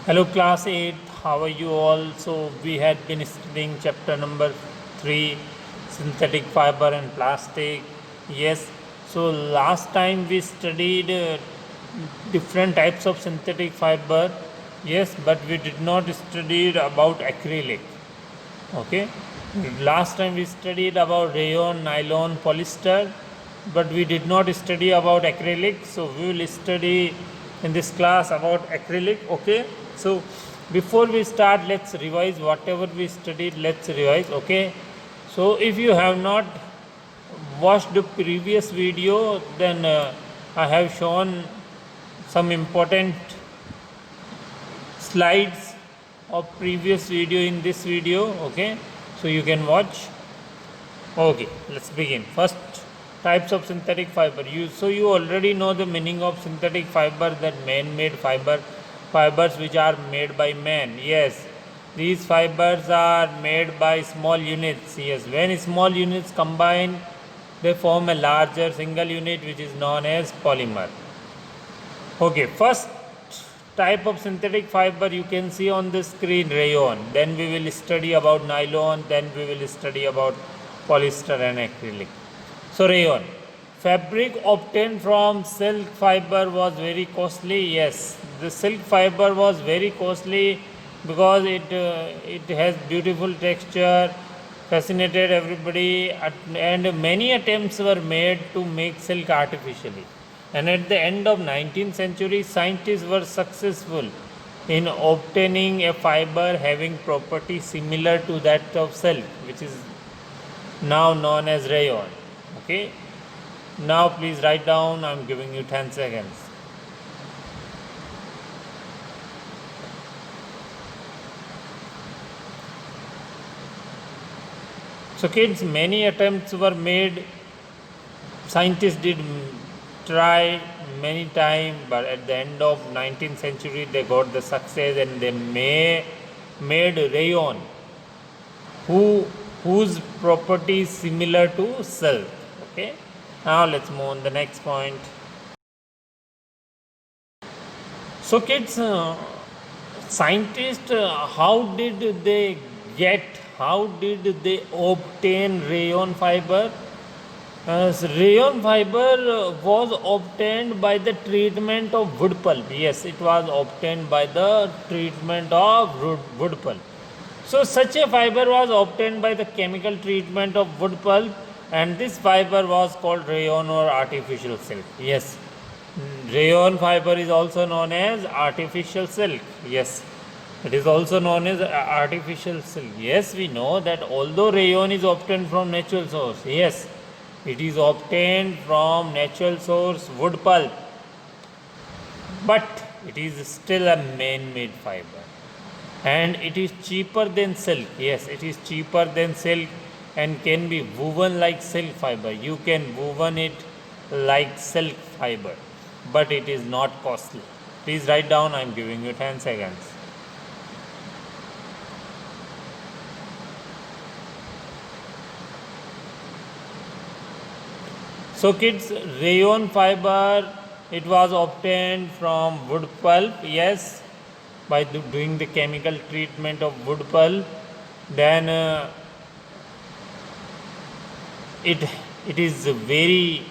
Hello class 8, how are you all? So we had been studying chapter number 3, synthetic fiber and plastic. Yes, so last time we studied different types of synthetic fiber. Yes, but we did not study about acrylic. Okay, last time we studied about rayon, nylon, polyester, but we did not study about acrylic. So we will study in this class about acrylic. Okay, so before we start, let's revise whatever we studied. Let's revise. Okay, so if you have not watched the previous video, then I have shown some important slides of previous video in this video. Okay, so you can watch. Okay, let's begin. First, types of synthetic fiber. You already know the meaning of synthetic fiber, that man-made fibers which are made by man. Yes, these fibers are made by small units. Yes, when small units combine, they form a larger single unit which is known as polymer. Okay, first type of synthetic fiber you can see on the screen, rayon. Then we will study about nylon. Then we will study about polyester and acrylic. So rayon, fabric obtained from silk fiber was very costly. Yes, the silk fiber was very costly because it has beautiful texture, fascinated everybody, and many attempts were made to make silk artificially. And at the end of 19th century, scientists were successful in obtaining a fiber having properties similar to that of silk, which is now known as rayon. Okay, now please write down. I'm giving you 10 seconds. So kids, many attempts were made. Scientists did try many times, but at the end of 19th century they got the success and they made rayon whose properties similar to silk. Okay, now let's move on the next point. So kids, scientists, how did they obtain rayon fiber? Rayon fiber was obtained by the treatment of wood pulp. Yes, it was obtained by the treatment of wood pulp. So such a fiber was obtained by the chemical treatment of wood pulp, and this fiber was called rayon or artificial silk. Yes, rayon fiber is also known as artificial silk. Yes, it is also known as artificial silk. Yes, we know that although rayon is obtained from natural source, yes, it is obtained from natural source wood pulp, but it is still a man-made fiber, and it is cheaper than silk. Yes, it is cheaper than silk and can be woven like silk fiber. You can woven it like silk fiber, but it is not costly. Please write down. I am giving you 10 seconds. So kids, rayon fiber, it was obtained from wood pulp. Yes, by doing the chemical treatment of wood pulp. Then it is very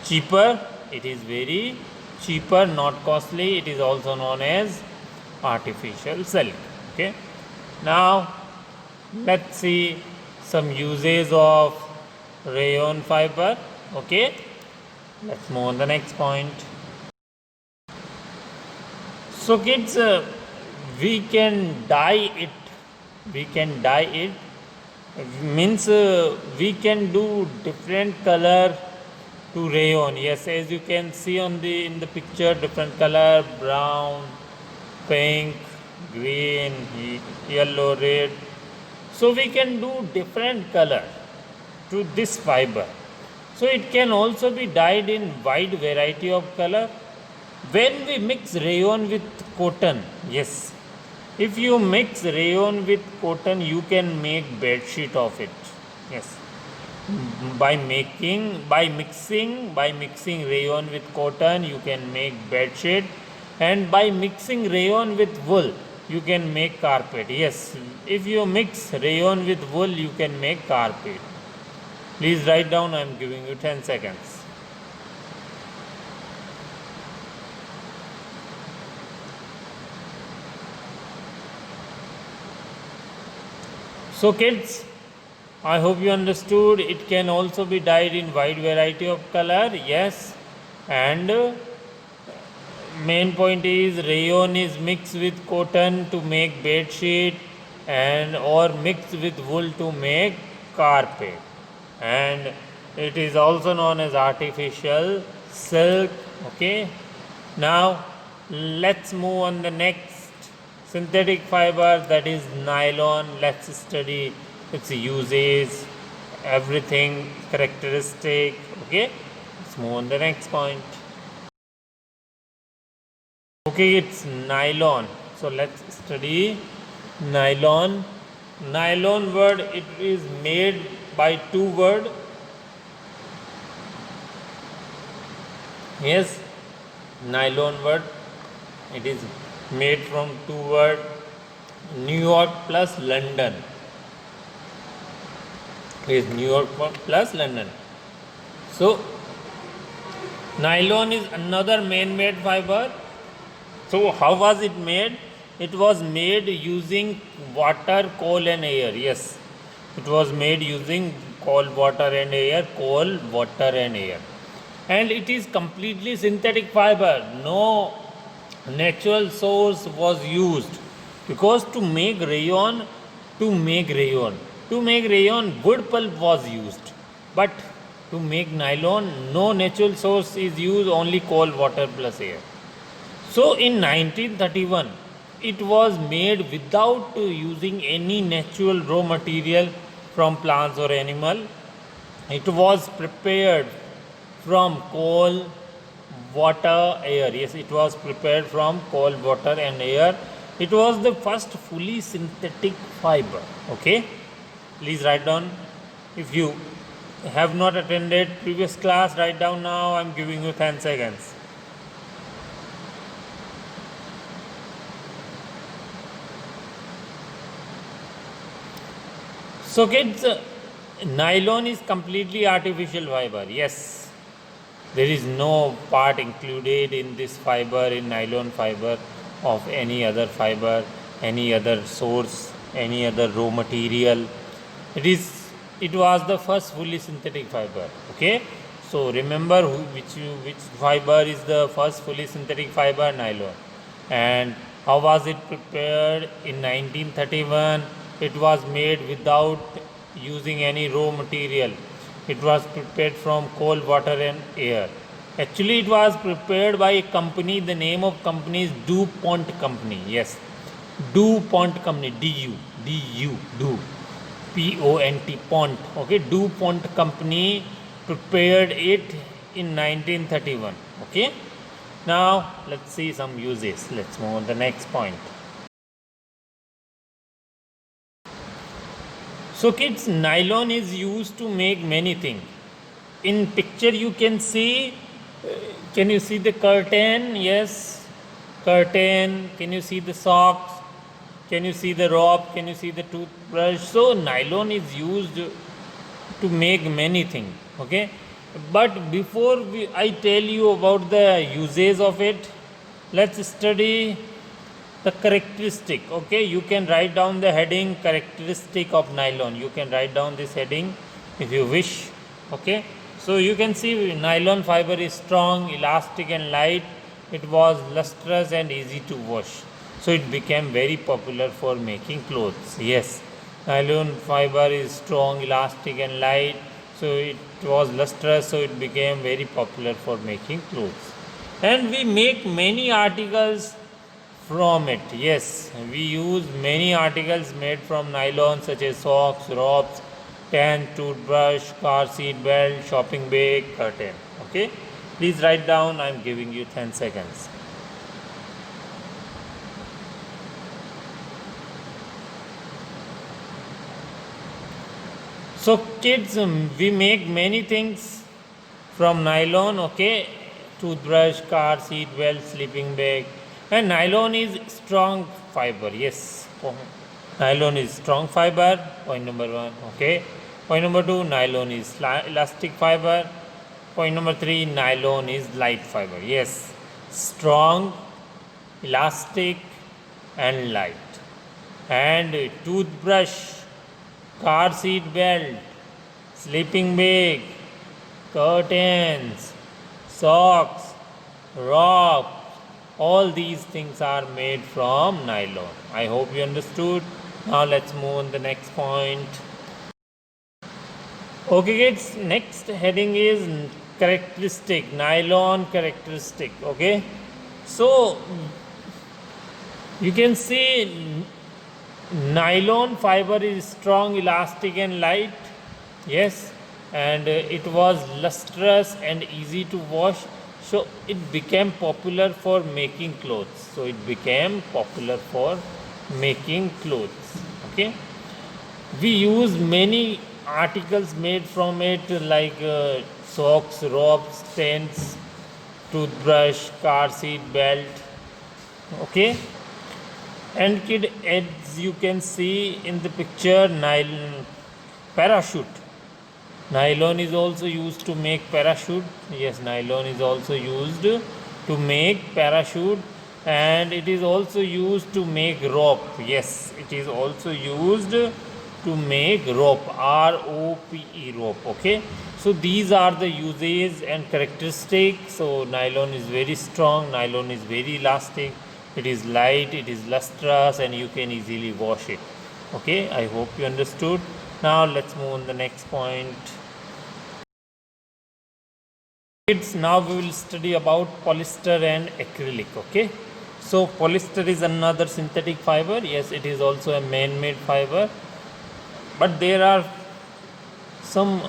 cheaper. It is very cheaper, not costly. It is also known as artificial silk. Okay, now let's see some uses of rayon fiber. Okay, let's move on the next point. So kids, we can dye it. We can dye it. Means we can do different color to rayon. Yes, as you can see on in the picture, different color: brown, pink, green, yellow, red. So we can do different color to this fiber. So it can also be dyed in wide variety of color. When we mix rayon with cotton, yes, if you mix rayon with cotton, you can make bed sheet of it. Yes, by mixing rayon with cotton, you can make bed sheet. And by mixing rayon with wool, you can make carpet. Yes, if you mix rayon with wool, you can make carpet. Please write down, I am giving you 10 seconds. So kids, I hope you understood. It can also be dyed in wide variety of color. Yes, and main point is rayon is mixed with cotton to make bed sheet and or mixed with wool to make carpet, and it is also known as artificial silk. Okay, now let's move on the next synthetic fiber, that is nylon. Let's study its uses, everything, characteristic. Okay, let's move on the next point. Okay, it's nylon. So let's study nylon. Nylon word, it is made by two words. Yes, nylon word, it is made from two words, New York plus London. It is New York plus London. So nylon is another man-made fiber. So how was it made? It was made using water, coal and air. Yes, it was made using coal, water and air, coal, water and air. And it is completely synthetic fiber. No natural source was used, because to make rayon, wood pulp was used, but to make nylon, no natural source is used, only coal, water plus air. So in 1931, it was made without using any natural raw material from plants or animal. It was prepared from coal, water, air. Yes, it was prepared from coal, water and air. It was the first fully synthetic fiber. Okay, please write down. If you have not attended previous class, write down now. I am giving you 10 seconds. So kids, nylon is completely artificial fiber. Yes, there is no part included in this fiber, in nylon fiber, of any other fiber, any other source, any other raw material. It was the first fully synthetic fiber. Okay, so remember which fiber is the first fully synthetic fiber? Nylon. And how was it prepared? In 1931, it was made without using any raw material. It was prepared from coal, water and air. Actually, it was prepared by a company. The name of company is DuPont Company. Yes, DuPont Company. DU, P-O-N-T, Pont. Okay, DuPont Company prepared it in 1931. Okay, now let's see some uses. Let's move on the next point. So kids, nylon is used to make many things. In picture you can see, can you see the curtain? Yes, curtain. Can you see the socks? Can you see the rope? Can you see the toothbrush? So nylon is used to make many things. Okay, but before I tell you about the uses of it, let's study the characteristic. Okay, you can write down the heading characteristic of nylon. You can write down this heading if you wish. Okay, so you can see nylon fiber is strong, elastic and light. It was lustrous and easy to wash, so it became very popular for making clothes. Yes, nylon fiber is strong, elastic and light, so it was lustrous, so it became very popular for making clothes. And we make many articles from it. Yes, we use many articles made from nylon, such as socks, ropes, tent, toothbrush, car seat belt, shopping bag, curtain. Okay, please write down. I am giving you 10 seconds. So kids, we make many things from nylon. Okay, toothbrush, car seat belt, sleeping bag. And nylon is strong fiber. Yes, nylon is strong fiber. Point number one. Okay. Point number two, nylon is elastic fiber. Point number three, nylon is light fiber. Yes, strong, elastic, and light. And toothbrush, car seat belt, sleeping bag, curtains, socks, rope, all these things are made from nylon. I hope you understood. Now let's move on the next point. Okay kids, next heading is characteristic, nylon characteristic. Okay, so you can see nylon fiber is strong, elastic, and light. Yes, and it was lustrous and easy to wash. So it became popular for making clothes. So it became popular for making clothes. Okay, we use many articles made from it, like socks, ropes, tents, toothbrush, car seat belt. Okay, and kid, as you can see in the picture, nylon parachute. Nylon is also used to make parachute. Yes, nylon is also used to make parachute, and it is also used to make rope. Yes, it is also used to make rope. ROPE, rope. Okay, so these are the uses and characteristics. So nylon is very strong, nylon is very elastic, it is light, it is lustrous, and you can easily wash it. Okay, I hope you understood. Now let's move on the next point. Kids, now we will study about polyester and acrylic. Okay, so polyester is another synthetic fiber. Yes, it is also a man-made fiber, but there are some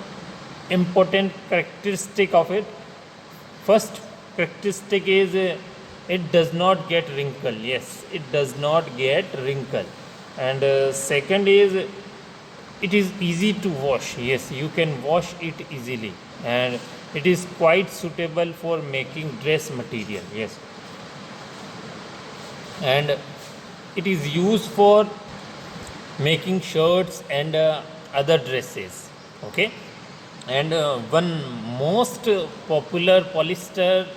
important characteristic of it. First characteristic is it does not get wrinkle. Yes, it does not get wrinkle. And second is it is easy to wash. Yes, you can wash it easily, and it is quite suitable for making dress material. Yes, and it is used for making shirts and other dresses. Okay, and one most popular polyester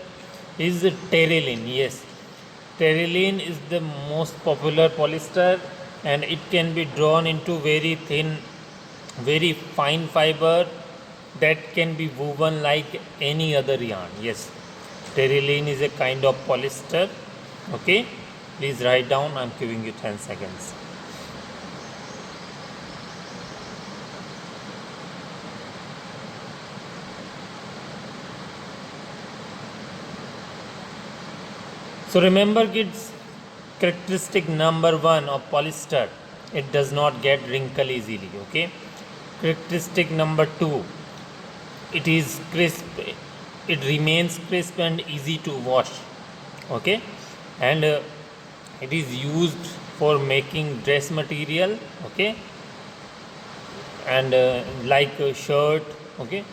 is terylene. Yes, terylene is the most popular polyester, and it can be drawn into very thin, very fine fiber that can be woven like any other yarn. Yes, terylene is a kind of polyester. Okay, please write down. I'm giving you 10 seconds. So remember kids, characteristic number one of polyester, it does not get wrinkle easily. Okay, characteristic number two, it is crisp, it remains crisp and easy to wash. Okay, and it is used for making dress material. Okay, and like a shirt. Okay,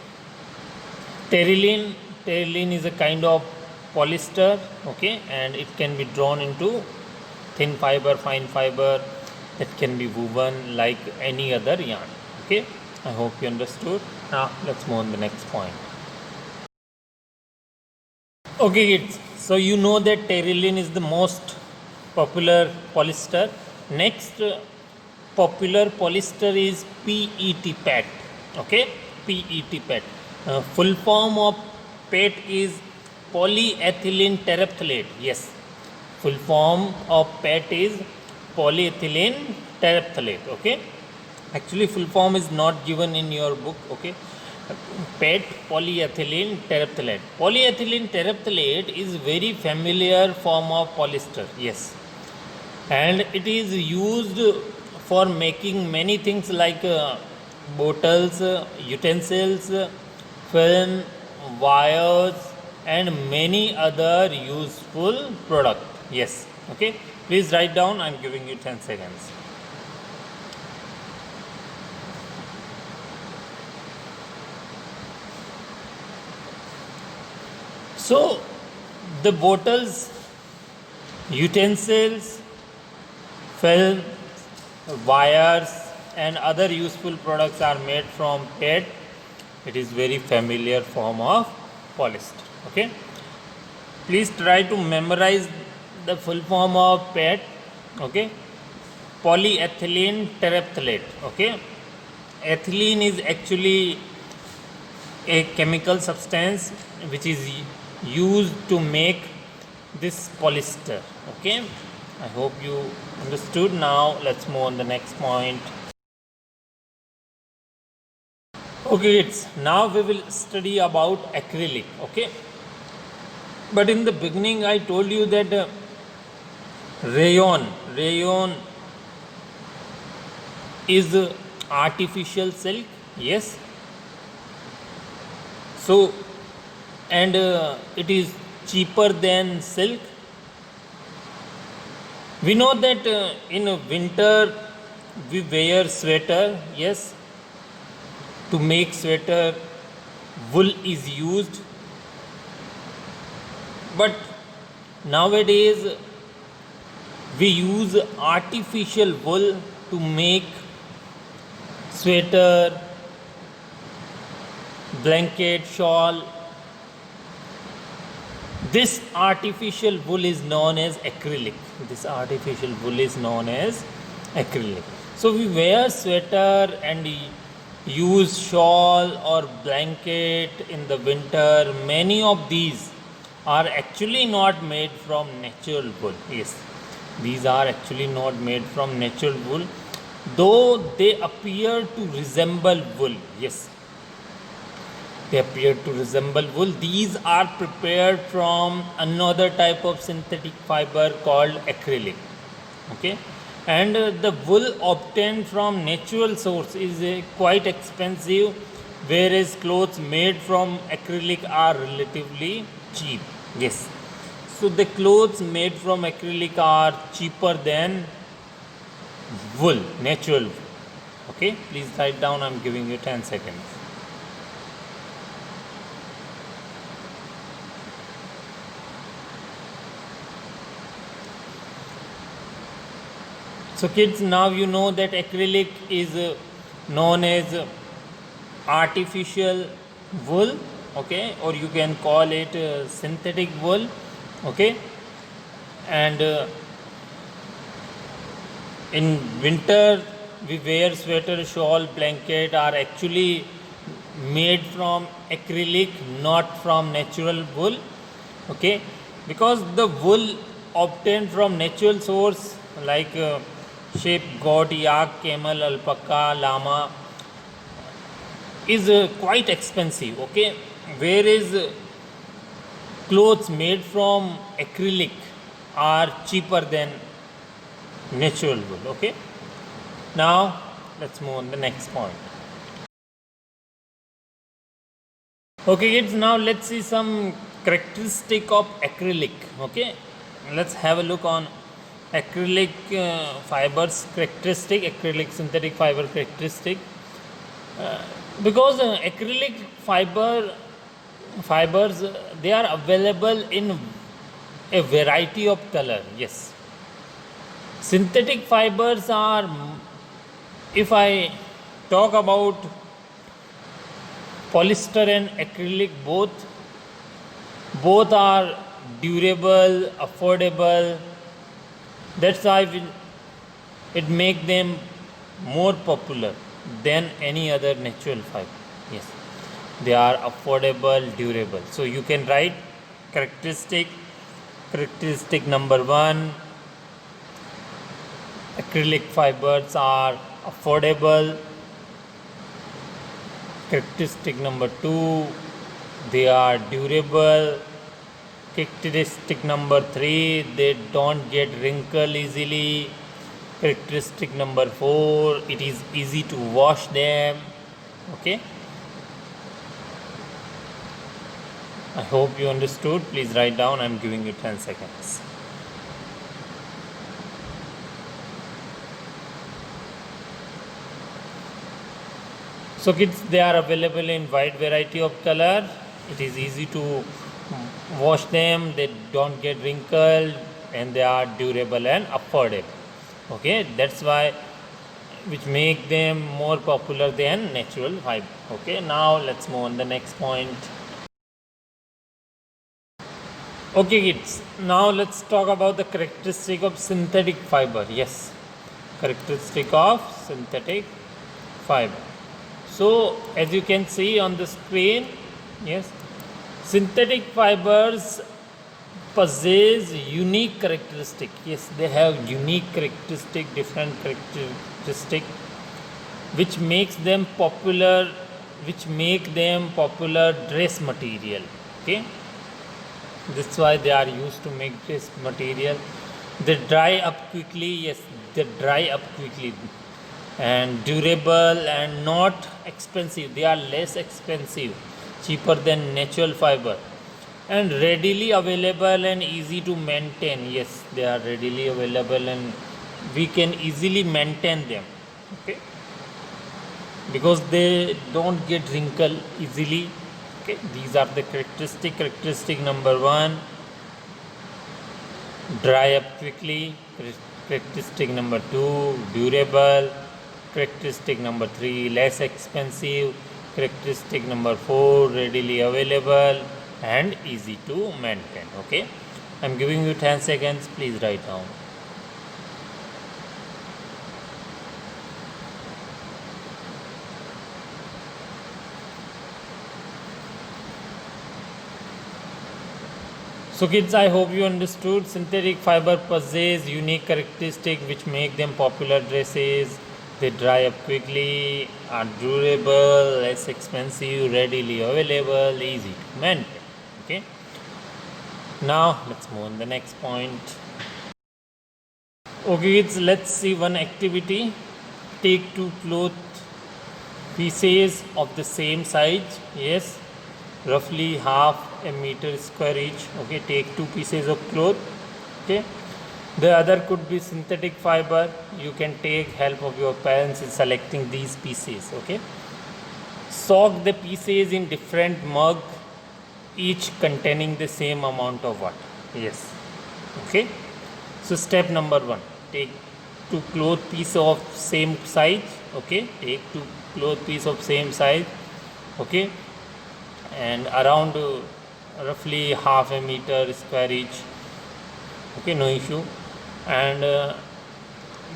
terylene is a kind of polyester. Okay, and it can be drawn into thin fiber, fine fiber that can be woven like any other yarn. Okay, I hope you understood. Now let's move on the next point. Okay kids, so you know that terylene is the most popular polyester. Next popular polyester is PET, PET. Okay, PET, PET. Full form of PET is polyethylene terephthalate. Yes, full form of PET is polyethylene terephthalate. Okay, actually full form is not given in your book. Okay, PET, polyethylene terephthalate. Polyethylene terephthalate is very familiar form of polyester. Yes, and it is used for making many things like bottles, utensils, film, wires, and many other useful product. Yes, okay, please write down. I'm giving you 10 seconds. So the bottles Utensils, film, wires and other useful products are made from PET. It is very familiar form of polyester. Okay, please try to memorize the full form of PET. Okay, polyethylene terephthalate. Okay, ethylene is actually a chemical substance which is used to make this polyester. Okay, I hope you understood. Now let's move on the next point. Okay kids, now we will study about acrylic. Okay, but in the beginning I told you that rayon is artificial silk. Yes, so and it is cheaper than silk. We know that in winter we wear sweater. Yes, to make sweater wool is used, but nowadays we use artificial wool to make sweater, blanket, shawl. This artificial wool is known as acrylic. This artificial wool is known as acrylic. So we wear sweater and use shawl or blanket in the winter. Many of these are actually not made from natural wool. Yes, these are actually not made from natural wool, though they appear to resemble wool. Yes, they appear to resemble wool. These are prepared from another type of synthetic fiber called acrylic. Okay, and the wool obtained from natural source is quite expensive, whereas clothes made from acrylic are relatively cheap. Yes, so the clothes made from acrylic are cheaper than wool, natural wool. Okay, please write down. I'm giving you 10 seconds. So kids, now you know that acrylic is known as artificial wool. Okay, or you can call it synthetic wool. Okay, and in winter we wear sweater, shawl, blanket are actually made from acrylic, not from natural wool. Okay, because the wool obtained from natural source like sheep, goat, yak, camel, alpaca, llama is quite expensive. Okay, whereas clothes made from acrylic are cheaper than natural wool. Okay, now let's move on the next point. Okay kids, now let's see some characteristic of acrylic. Okay, let's have a look on acrylic fibers characteristic, acrylic synthetic fiber characteristic. Because acrylic fibers they are available in a variety of color. Yes, synthetic fibers are, if I talk about polyester and acrylic, both are durable, affordable. That's why it make them more popular than any other natural fiber. Yes, they are affordable, durable. So you can write characteristic number 1, acrylic fibers are affordable. Characteristic number 2, they are durable. Characteristic number 3, they don't get wrinkle easily. Characteristic number 4, it is easy to wash them. Okay, I hope you understood. Please write down. I'm giving you 10 seconds. So kids, they are available in wide variety of color. It is easy to wash them. They don't get wrinkled and they are durable and affordable. Okay, that's why which make them more popular than natural fiber. Okay, now let's move on the next point. Okay kids, now let's talk about the characteristic of synthetic fiber. Yes, characteristic of synthetic fiber. So as you can see on the screen, yes, synthetic fibers possess unique characteristic. Yes, they have unique characteristic, different characteristic, which makes them popular, which make them popular dress material. Okay, that's why they are used to make dress material. They dry up quickly. Yes, they dry up quickly, and durable and not expensive. They are less expensive, cheaper than natural fiber, and readily available and easy to maintain. Yes, they are readily available and we can easily maintain them. Okay, because they don't get wrinkle easily. Okay, these are the characteristic number 1, dry up quickly. Characteristic number 2, durable. Characteristic number 3, less expensive. Characteristic number 4, readily available and easy to maintain. Okay, I'm giving you 10 seconds, please write down. So kids, I hope you understood. Synthetic fiber possess unique characteristics which make them popular dresses. They dry up quickly, are durable, less expensive, readily available, easy to maintain. Okay. Now let's move on the next point. Okay kids, let's see one activity. Take 2 cloth pieces of the same size. Yes, roughly half a meter square each. Okay, take 2 pieces of cloth. Okay, the other could be synthetic fiber. You can take help of your parents in selecting these pieces. Okay, soak the pieces in different mug, each containing the same amount of water. Yes. Okay, so step number 1, take 2 cloth piece of same size. Okay, take 2 cloth piece of same size. Okay, and around roughly half a meter square each. Okay, no issue. And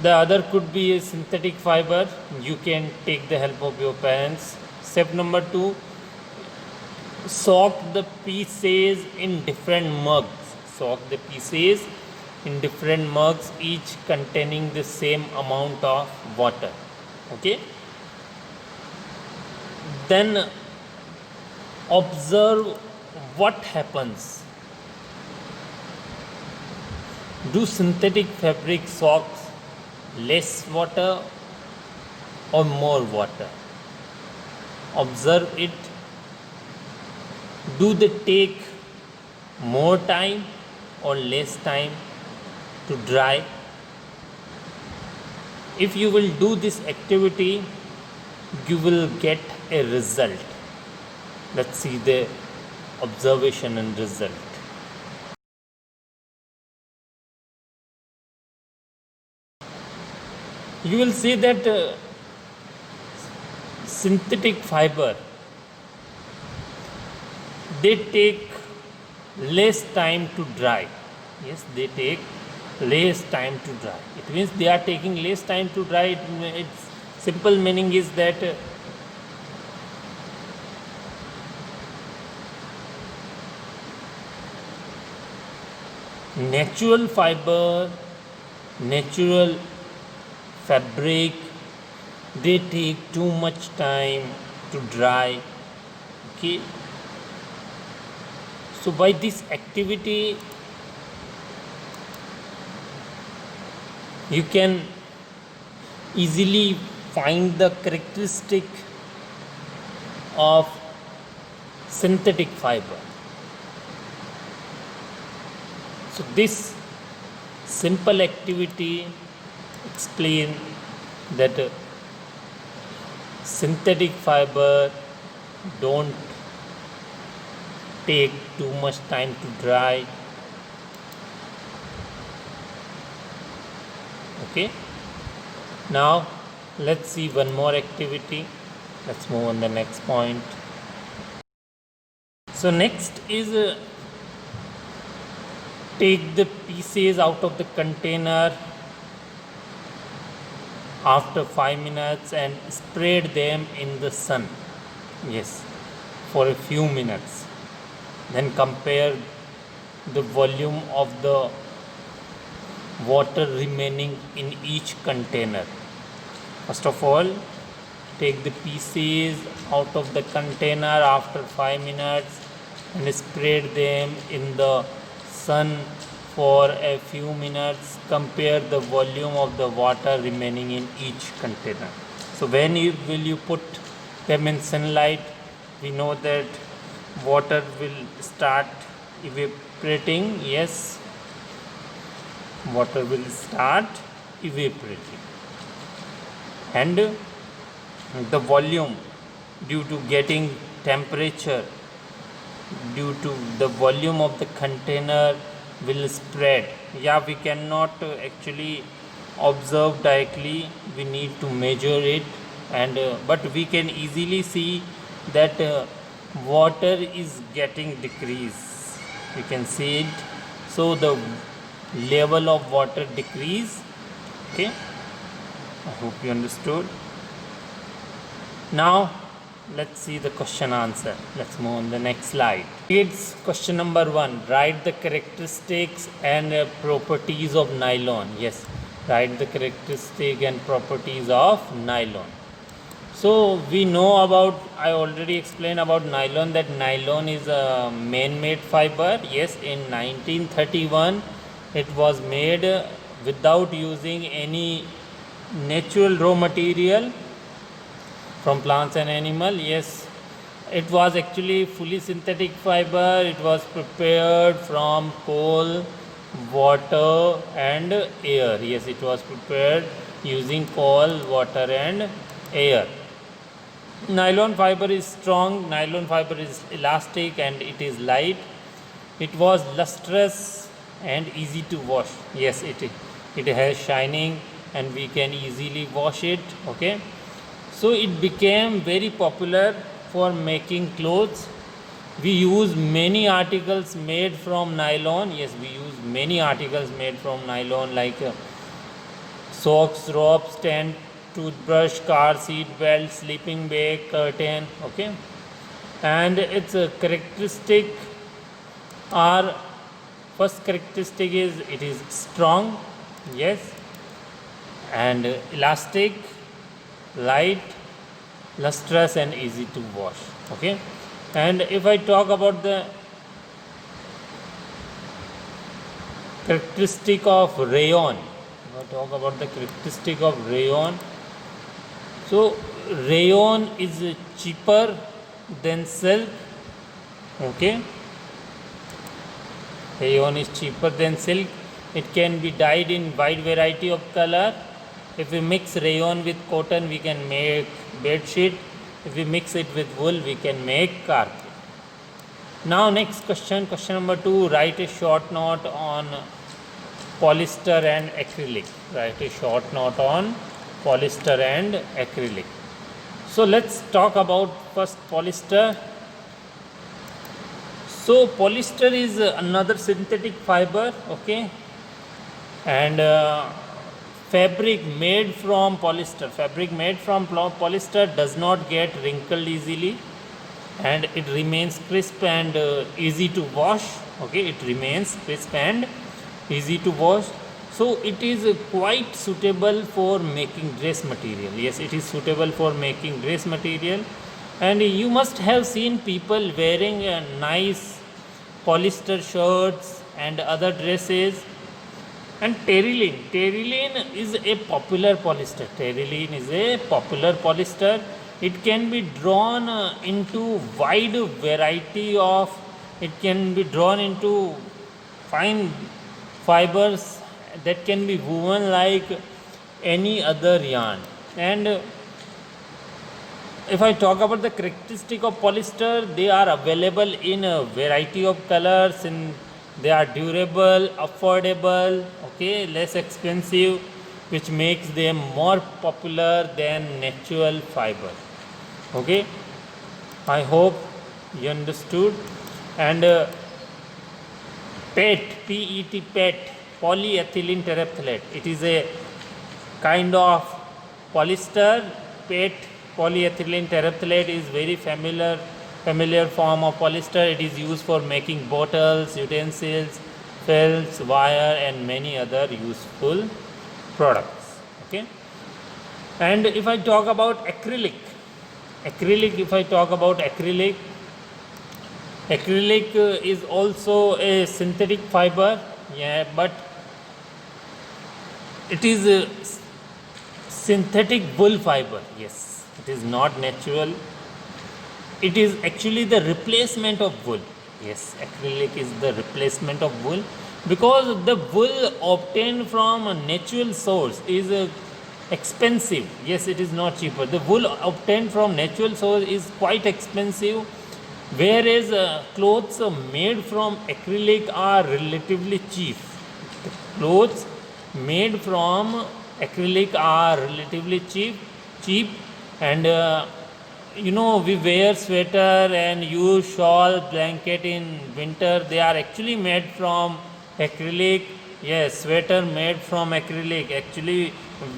the other could be a synthetic fiber. You can take the help of your parents. Step number 2, soak the pieces in different mugs. Soak the pieces in different mugs, each containing the same amount of water. Okay, then observe what happens. Do synthetic fabric soaks less water or more water? Observe it. Do they take more time or less time to dry? If you will do this activity, you will get a result. Let's see the observation and result. You will see that synthetic fiber, they take less time to dry. Yes, they take less time to dry. It means they are taking less time to dry. Its simple meaning is that natural fiber, natural fabric, they take too much time to dry. Okay, so by this activity you can easily find the characteristic of synthetic fiber. So this simple activity explain that synthetic fiber don't take too much time to dry, Okay, now let's see one more activity. Let's move on the next point. So next is take the pieces out of the container after 5 minutes and spread them in the sun. Yes, for a few minutes. Then compare the volume of the water remaining in each container. First of all, take the pieces out of the container after 5 minutes and spread them in the sun for a few minutes. Compare the volume of the water remaining in each container. So when will you put them in sunlight, we know that water will start evaporating. Yes, water will start evaporating, and the volume, due to getting temperature, due to the volume of the container will spread. Yeah, we cannot actually observe directly, we need to measure it, and but we can easily see that water is getting decrease, you can see it. So the level of water decrease. Okay, I hope you understood. Now let's see the question answer. Let's move on the next slide. It's question number 1. Write the characteristics and properties of nylon. Yes, write the characteristic and properties of nylon. So we know about, I already explained about nylon, that nylon is a man-made fiber. Yes, in 1931 it was made without using any natural raw material from plants and animal. Yes, it was actually fully synthetic fiber. It was prepared from coal, water and air. Yes, it was prepared using coal, water and air. Nylon fiber is strong, nylon fiber is elastic, and it is light. It was lustrous and easy to wash. Yes, it has shining and we can easily wash it. Okay, so it became very popular for making clothes. We use many articles made from nylon. Yes, we use many articles made from nylon, like socks, ropes, tent, toothbrush, car seat belt, sleeping bag, curtain. Okay, and its characteristic are, first characteristic is it is strong. Yes, and elastic, light, lustrous and easy to wash. Okay, and if I talk about the characteristic of rayon, so rayon is cheaper than silk. Okay, rayon is cheaper than silk. It can be dyed in wide variety of color. If we mix rayon with cotton, we can make bed sheet. If we mix it with wool, we can make carpet. Now next question, question number 2. Write a short note on polyester and acrylic. Write a short note on polyester and acrylic. So let's talk about first polyester. So polyester is another synthetic fiber. Okay, and fabric made from polyester, does not get wrinkled easily, and it remains crisp and easy to wash. Okay, it remains crisp and easy to wash. So it is quite suitable for making dress material. Yes, it is suitable for making dress material, and you must have seen people wearing nice polyester shirts and other dresses. And terylene is a popular polyester. It can be drawn into wide variety of, it can be drawn into fine fibers that can be woven like any other yarn. And if I talk about the characteristic of polyester, they are available in a variety of colors, and they are durable, affordable, okay, less expensive, which makes them more popular than natural fiber. Okay, I hope you understood. And PET, polyethylene terephthalate, it is a kind of polyester. PET, polyethylene terephthalate, is very familiar form of polyester. It is used for making bottles, utensils, felts, wire, and many other useful products. Okay, and if I talk about acrylic, acrylic is also a synthetic fiber, yeah, but it is a synthetic wool fiber. Yes, it is not natural. It is actually the replacement of wool. Yes, acrylic is the replacement of wool, because the wool obtained from a natural source is expensive. Yes, it is not cheaper. The wool obtained from natural source is quite expensive, whereas clothes made from acrylic are relatively cheap. The clothes made from acrylic are relatively cheap, and we wear sweater and use shawl, blanket in winter. They are actually made from acrylic. Yes, sweater made from acrylic. Actually,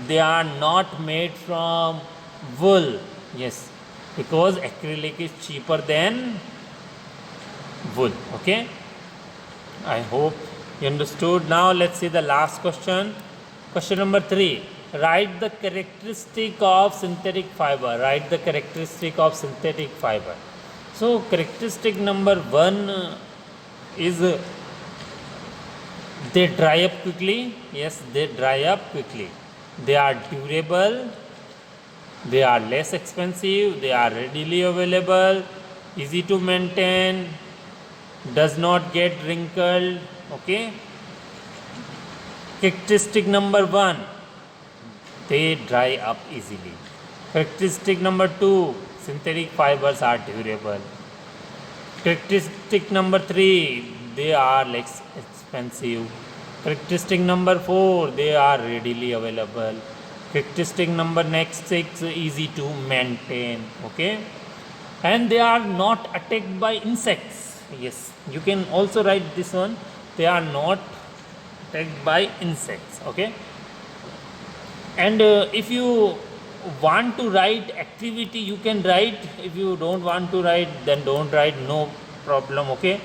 they are not made from wool. Yes, because acrylic is cheaper than wool. Okay, I hope you understood. Now let's see the last question. Question number 3. Write the characteristic of synthetic fiber. So characteristic number 1 is they dry up quickly. Yes, they dry up quickly. They are durable. They are less expensive. They are readily available. Easy to maintain. Does not get wrinkled. Okay. Characteristic number 1, they dry up easily. Characteristic number 2, synthetic fibers are durable. Characteristic number 3, they are less expensive. Characteristic number 4, they are readily available. Characteristic number next 6, easy to maintain. Okay, and they are not attacked by insects. Yes, you can also write this one. They are not attacked by insects. Okay, and if you want to write activity, you can write. If you don't want to write, then don't write, no problem. Okay,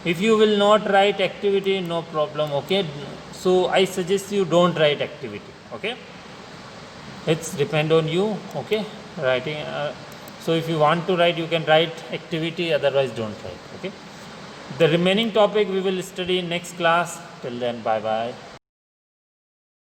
if you will not write activity, no problem. Okay, so I suggest you don't write activity. Okay, it's depend on you. Okay, writing so if you want to write, you can write activity, otherwise don't write. Okay, the remaining topic we will study in next class. Till then, bye bye.